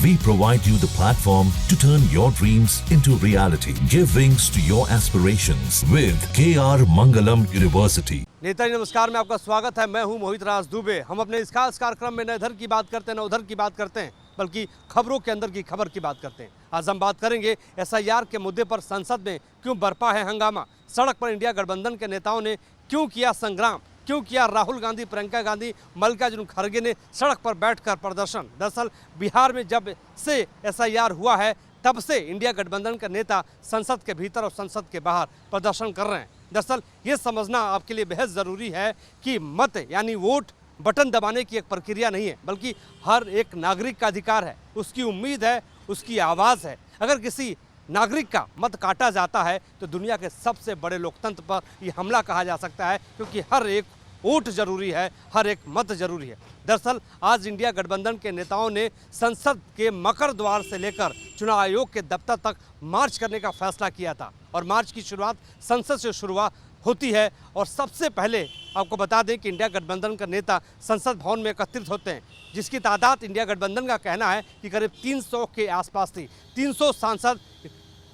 We provide you the platform to turn your dreams into reality. Give wings to your aspirations with KR Mangalam University. Netaji नमस्कार में आपका स्वागत है। मैं हूं मोहित राज दुबे। हम अपने इस खास कार्यक्रम में न इधर की बात करते हैं न उधर की बात करते हैं, बल्कि खबरों के अंदर की खबर की बात करते हैं। आज हम बात करेंगे SIR के मुद्दे पर संसद में क्यों बरपा है हंगामा, सड़क पर इंडिया गठबंधन के नेताओं ने क्यों किया संग्राम, क्यों किया राहुल गांधी, प्रियंका गांधी, मल्लिकार्जुन खड़गे ने सड़क पर बैठकर प्रदर्शन। दरअसल बिहार में जब से SIR हुआ है तब से इंडिया गठबंधन के नेता संसद के भीतर और संसद के बाहर प्रदर्शन कर रहे हैं। दरअसल ये समझना आपके लिए बेहद ज़रूरी है कि मत यानी वोट बटन दबाने की एक प्रक्रिया नहीं है, बल्कि हर एक नागरिक का अधिकार है, उसकी उम्मीद है, उसकी आवाज़ है। अगर किसी नागरिक का मत काटा जाता है तो दुनिया के सबसे बड़े लोकतंत्र पर ये हमला कहा जा सकता है, क्योंकि हर एक वोट जरूरी है, हर एक मत जरूरी है। दरअसल आज इंडिया गठबंधन के नेताओं ने संसद के मकर द्वार से लेकर चुनाव आयोग के दफ्तर तक मार्च करने का फैसला किया था और मार्च की शुरुआत संसद से शुरुआत होती है। और सबसे पहले आपको बता दें कि इंडिया गठबंधन का नेता संसद भवन में एकत्रित होते हैं, जिसकी तादाद इंडिया गठबंधन का कहना है कि करीब 300 के आसपास थी। 300 सांसद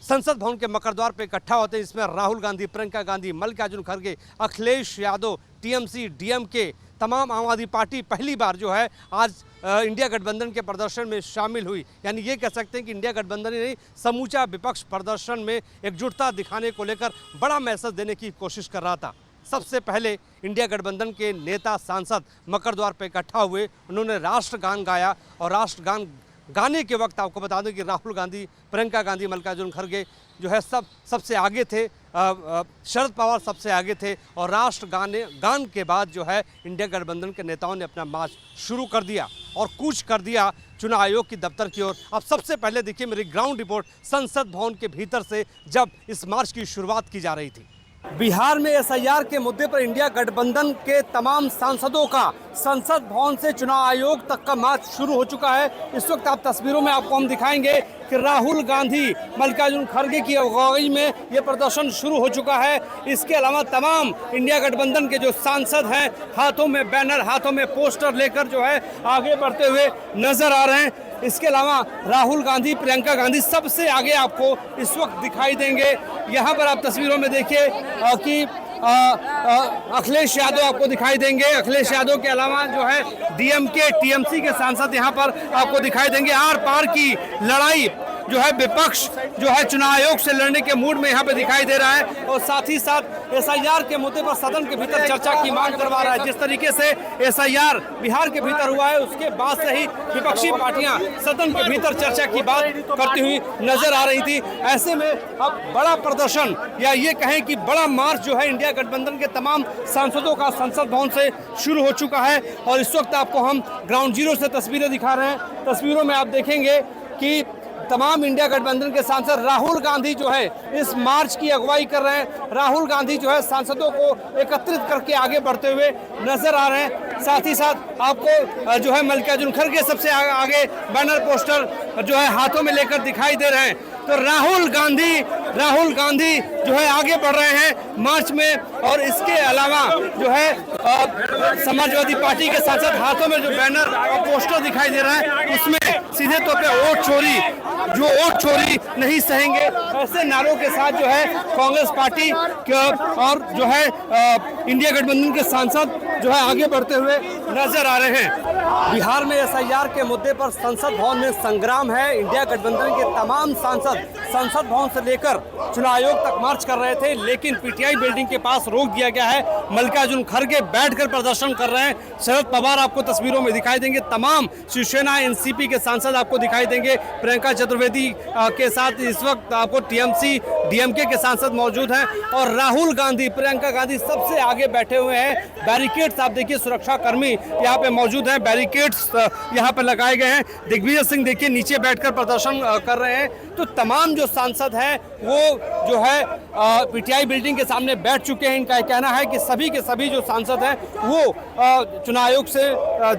संसद भवन के मकर द्वार पर इकट्ठा होते हैं, जिसमें राहुल गांधी, प्रियंका गांधी, मल्लिकार्जुन खड़गे, अखिलेश यादव, TMC, DMK, तमाम आम आदमी पार्टी पहली बार जो है आज इंडिया गठबंधन के प्रदर्शन में शामिल हुई। यानी ये कह सकते हैं कि इंडिया गठबंधन ने समूचा विपक्ष प्रदर्शन में एकजुटता दिखाने को लेकर बड़ा मैसेज देने की कोशिश कर रहा था। सबसे पहले इंडिया गठबंधन के नेता सांसद मकर द्वार पर इकट्ठा हुए, उन्होंने राष्ट्रगान गाया और राष्ट्रगान गाने के वक्त आपको बता दें कि राहुल गांधी, प्रियंका गांधी, मल्लिकार्जुन खड़गे जो है सबसे आगे थे, शरद पवार सबसे आगे थे और गान के बाद जो है इंडिया गठबंधन के नेताओं ने अपना मार्च शुरू कर दिया और कूच कर दिया चुनाव आयोग की दफ्तर की ओर। अब सबसे पहले देखिए मेरी ग्राउंड रिपोर्ट संसद भवन के भीतर से जब इस मार्च की शुरुआत की जा रही थी। बिहार में SIR के मुद्दे पर इंडिया गठबंधन के तमाम सांसदों का संसद भवन से चुनाव आयोग तक का मार्च शुरू हो चुका है। इस वक्त आप तस्वीरों में आपको हम दिखाएंगे कि राहुल गांधी, मल्लिकार्जुन खड़गे की अगुवाई में ये प्रदर्शन शुरू हो चुका है। इसके अलावा तमाम इंडिया गठबंधन के जो सांसद हैं हाथों में बैनर, हाथों में पोस्टर लेकर जो है आगे बढ़ते हुए नजर आ रहे हैं। इसके अलावा राहुल गांधी, प्रियंका गांधी सबसे आगे आपको इस वक्त दिखाई देंगे। यहाँ पर आप तस्वीरों में देखिए कि अखिलेश यादव आपको दिखाई देंगे। अखिलेश यादव के अलावा जो है DMK, TMC के सांसद यहाँ पर आपको दिखाई देंगे। आर पार की लड़ाई जो है विपक्ष जो है चुनाव आयोग से लड़ने के मूड में यहाँ पे दिखाई दे रहा है और साथ ही साथ SIR के मुद्दे पर सदन के भीतर चर्चा की मांग करवा रहा है। जिस तरीके से SIR बिहार के भीतर हुआ है उसके बाद से ही विपक्षी पार्टियां सदन के भीतर चर्चा की बात करती हुई नजर आ रही थी। ऐसे में अब बड़ा प्रदर्शन या ये कहें कि बड़ा मार्च जो है इंडिया गठबंधन के तमाम सांसदों का संसद भवन से शुरू हो चुका है और इस वक्त आपको हम ग्राउंड जीरो से तस्वीरें दिखा रहे हैं। तस्वीरों में आप देखेंगे कि तमाम इंडिया गठबंधन के सांसद राहुल गांधी जो है इस मार्च की अगुवाई कर रहे हैं। राहुल गांधी जो है सांसदों को एकत्रित करके आगे बढ़ते हुए नजर आ रहे हैं। साथ ही साथ आपको जो है मल्लिकार्जुन खड़गे सबसे आगे बैनर पोस्टर जो है हाथों में लेकर दिखाई दे रहे हैं। तो राहुल गांधी जो है आगे बढ़ रहे हैं मार्च में और इसके अलावा जो है समाजवादी पार्टी के सांसद हाथों में जो बैनर और पोस्टर दिखाई दे रहा है उसमें सीधे तौर पे वोट चोरी नहीं सहेंगे ऐसे नारों के साथ जो है कांग्रेस पार्टी और जो है इंडिया गठबंधन के सांसद जो है आगे बढ़ते हुए नजर आ रहे हैं। बिहार में SIR के मुद्दे पर संसद भवन में संग्राम है। इंडिया गठबंधन के तमाम सांसद संसद भवन से लेकर चुनाव आयोग तक मार्च कर रहे थे, लेकिन PTI बिल्डिंग के पास रोक दिया गया है। मल्लिकार्जुन खड़गे बैठकर प्रदर्शन कर रहे हैं। शरद पवार आपको तस्वीरों में दिखाई देंगे। तमाम शिवसेना, NCP के सांसद आपको दिखाई देंगे। प्रियंका चतुर्वेदी के साथ इस वक्त आपको TMC, DMK के सांसद मौजूद हैं और राहुल गांधी, प्रियंका गांधी सबसे आगे बैठे हुए हैं। बैरिकेड्स आप देखिए, सुरक्षा कर्मी यहाँ पे मौजूद हैं, बैरिकेड्स यहाँ पे लगाए गए हैं। दिग्विजय सिंह देखिए नीचे बैठकर प्रदर्शन कर रहे हैं। तो तमाम जो सांसद हैं वो जो है PTI बिल्डिंग के सामने बैठ चुके हैं। इनका कहना है कि सभी के सभी जो सांसद हैं वो चुनाव आयोग से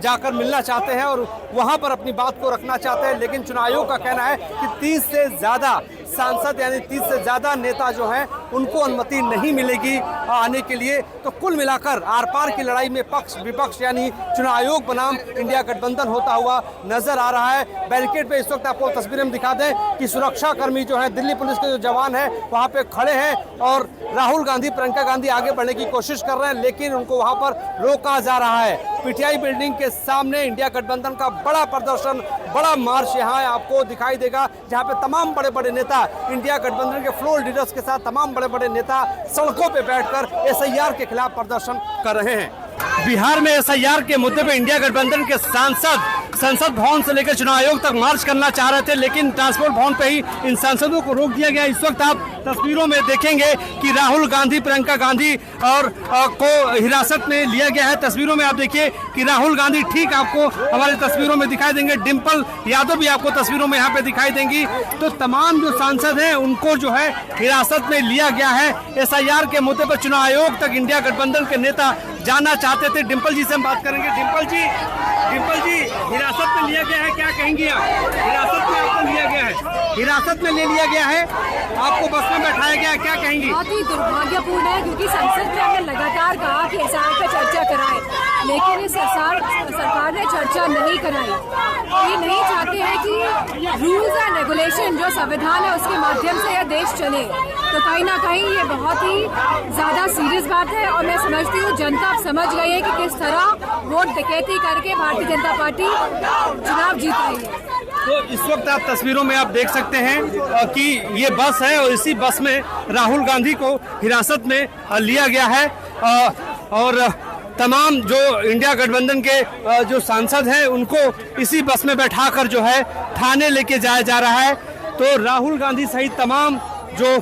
जाकर मिलना चाहते हैं और वहां पर अपनी बात को रखना चाहते हैं, लेकिन चुनाव आयोग का कहना है कि 30 से ज़्यादा सांसद यानी 30 से ज़्यादा नेता जो हैं उनको अनुमति नहीं मिलेगी आने के लिए। तो कुल मिलाकर आर पार की लड़ाई में पक्ष विपक्ष यानी चुनाव आयोग बनाम इंडिया गठबंधन होता हुआ नजर आ रहा है। बैरिकेड पे इस वक्त आपको तस्वीरें में दिखा दें कि सुरक्षा कर्मी जो हैं, दिल्ली पुलिस के जो जवान हैं वहाँ पे खड़े हैं और राहुल गांधी, प्रियंका गांधी आगे बढ़ने की कोशिश कर रहे हैं, लेकिन उनको वहाँ पर रोका जा रहा है। पीटीआई बिल्डिंग के सामने इंडिया गठबंधन का बड़ा प्रदर्शन, बड़ा मार्च यहाँ आपको दिखाई देगा, जहाँ पे तमाम बड़े बड़े नेता, इंडिया गठबंधन के फ्लोर लीडर्स के साथ तमाम बड़े बड़े नेता सड़कों पे बैठकर एसआईआर के खिलाफ प्रदर्शन कर रहे हैं। बिहार में एसआईआर के मुद्दे पे इंडिया गठबंधन के सांसद संसद भवन से लेकर चुनाव आयोग तक मार्च करना चाह रहे थे, लेकिन ट्रांसपोर्ट भवन पे ही इन सांसदों को रोक दिया गया। इस वक्त आप तस्वीरों में देखेंगे कि राहुल गांधी, प्रियंका गांधी और को हिरासत में लिया गया है। तस्वीरों में आप देखिए कि राहुल गांधी ठीक आपको हमारे तस्वीरों में दिखाई देंगे, डिम्पल यादव भी आपको तस्वीरों में यहाँ पे दिखाई देंगी। तो तमाम जो सांसद हैं उनको जो है हिरासत में लिया गया है। एसआईआर के मुद्दे पर चुनाव आयोग तक इंडिया गठबंधन के नेता जाना चाहते थे। डिम्पल जी से हम बात करेंगे। डिम्पल जी हिरासत में लिया गया है, क्या कहेंगी आप? हिरासत में आपको लिया गया है, हिरासत में ले लिया गया है, आपको बस में बैठाया गया है, क्या कहेंगी? बहुत ही दुर्भाग्यपूर्ण है, क्योंकि संसद में हमने लगातार कहा कि एसआईआर पर चर्चा कराएं, लेकिन इस सरकार ने चर्चा नहीं कराई। ये नहीं चाहते हैं कि रूल्स एंड रेगुलेशन जो संविधान है उसके माध्यम से यह देश चले। तो कहीं ना कहीं ये बहुत ही ज्यादा सीरियस बात है और मैं समझती हूँ जनता अब समझ गई है कि किस तरह वोट डकैती करके भारतीय जनता पार्टी चुनाव जीत रही है। तो इस वक्त आप तस्वीरों में आप देख सकते हैं कि ये बस है और इसी बस में राहुल गांधी को हिरासत में लिया गया है और तमाम जो इंडिया गठबंधन के जो सांसद हैं उनको इसी बस में बैठाकर जो है थाने लेके जाया जा रहा है। तो राहुल गांधी सहित तमाम जो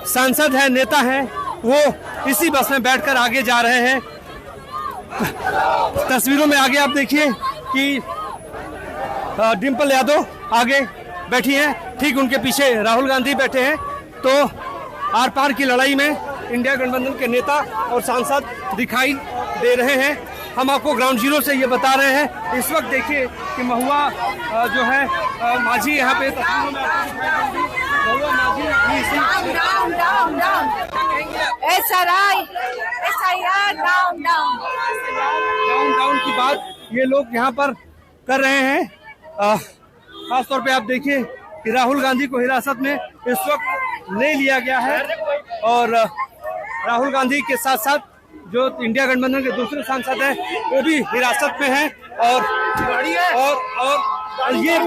सांसद हैं, नेता हैं, वो इसी बस में बैठकर आगे जा रहे हैं। तस्वीरों में आगे आप देखिए कि डिम्पल यादव आगे बैठी हैं, ठीक उनके पीछे राहुल गांधी बैठे हैं। तो आर पार की लड़ाई में इंडिया गठबंधन के नेता और सांसद दिखाई दे रहे हैं। हम आपको ग्राउंड जीरो से ये बता रहे हैं। इस वक्त देखिए कि महुआ जो है माझी यहाँ पे तस्वीरों में आपको दिखाई देंगी। महुआ माझी डाउन की बात ये लोग यहाँ पर कर रहे हैं। खासतौर पे आप देखिए कि राहुल गांधी को हिरासत में इस वक्त ले लिया गया है और राहुल गांधी के साथ साथ जो इंडिया गठबंधन के दूसरे सांसद हैं वो भी हिरासत में हैं और ये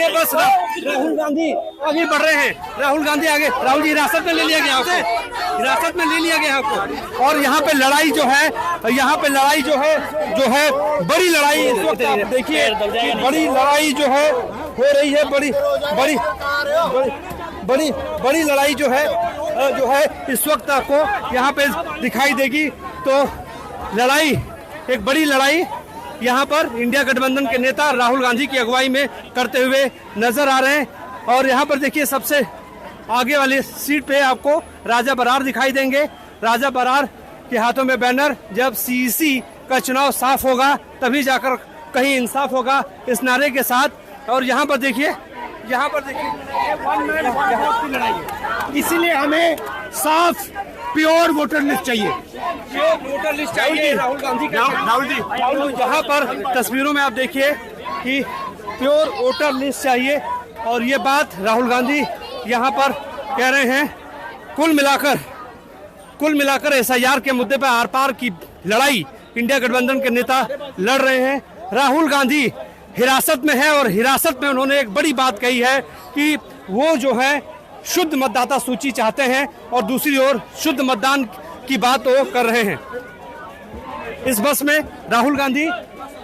बस राहुल गांधी आगे बढ़ रहे हैं। राहुल गांधी आगे, राहुल जी हिरासत में ले लिया गया आपको, हिरासत में ले लिया गया आपको। और यहाँ पे लड़ाई जो है बड़ी लड़ाई इस वक्त आप देखिए, बड़ी लड़ाई जो है हो रही है, बड़ी लड़ाई जो है इस वक्त आपको यहाँ पे दिखाई देगी। तो लड़ाई, एक बड़ी लड़ाई यहाँ पर इंडिया गठबंधन के नेता राहुल गांधी की अगुवाई में करते हुए नजर आ रहे हैं। और यहाँ पर देखिए सबसे आगे वाली सीट पे आपको राजा बरार दिखाई देंगे। राजा बरार के हाथों में बैनर, जब सीईसी का चुनाव साफ होगा तभी जाकर कहीं इंसाफ होगा, इस नारे के साथ। और यहाँ पर देखिए ये 1 मैन 1 वोट की लड़ाई है, इसीलिए हमें साफ प्योर वोटर लिस्ट चाहिए, प्योर वोटर लिस्ट चाहिए राहुल गांधी का। राहुल जी यहाँ पर तस्वीरों में आप देखिए कि प्योर वोटर लिस्ट चाहिए और ये बात राहुल गांधी यहाँ पर कह रहे हैं। कुल मिलाकर एसआईआर के मुद्दे पर आर पार की लड़ाई इंडिया गठबंधन के नेता लड़ रहे हैं। राहुल गांधी हिरासत में है और हिरासत में उन्होंने एक बड़ी बात कही है कि वो जो है शुद्ध मतदाता सूची चाहते हैं और दूसरी ओर शुद्ध मतदान की बात वो कर रहे हैं। इस बस में राहुल गांधी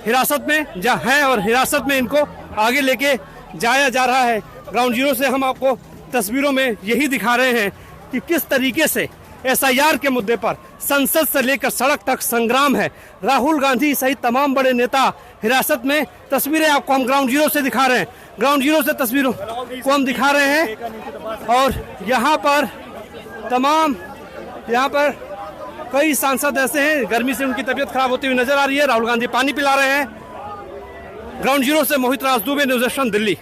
हिरासत में है और हिरासत में इनको आगे लेके जाया जा रहा है। ग्राउंड जीरो से हम आपको तस्वीरों में यही दिखा रहे हैं कि किस तरीके से एसआईआर के मुद्दे पर संसद से लेकर सड़क तक संग्राम है। राहुल गांधी सहित तमाम बड़े नेता हिरासत में। तस्वीरें आपको हम ग्राउंड जीरो से दिखा रहे हैं, ग्राउंड जीरो से तस्वीरों को हम दिखा रहे हैं। और यहाँ पर कई सांसद ऐसे हैं गर्मी से उनकी तबीयत खराब होती हुई नजर आ रही है। राहुल गांधी पानी पिला रहे हैं। ग्राउंड जीरो से मोहित राज दुबे, न्यूज़ 18 दिल्ली।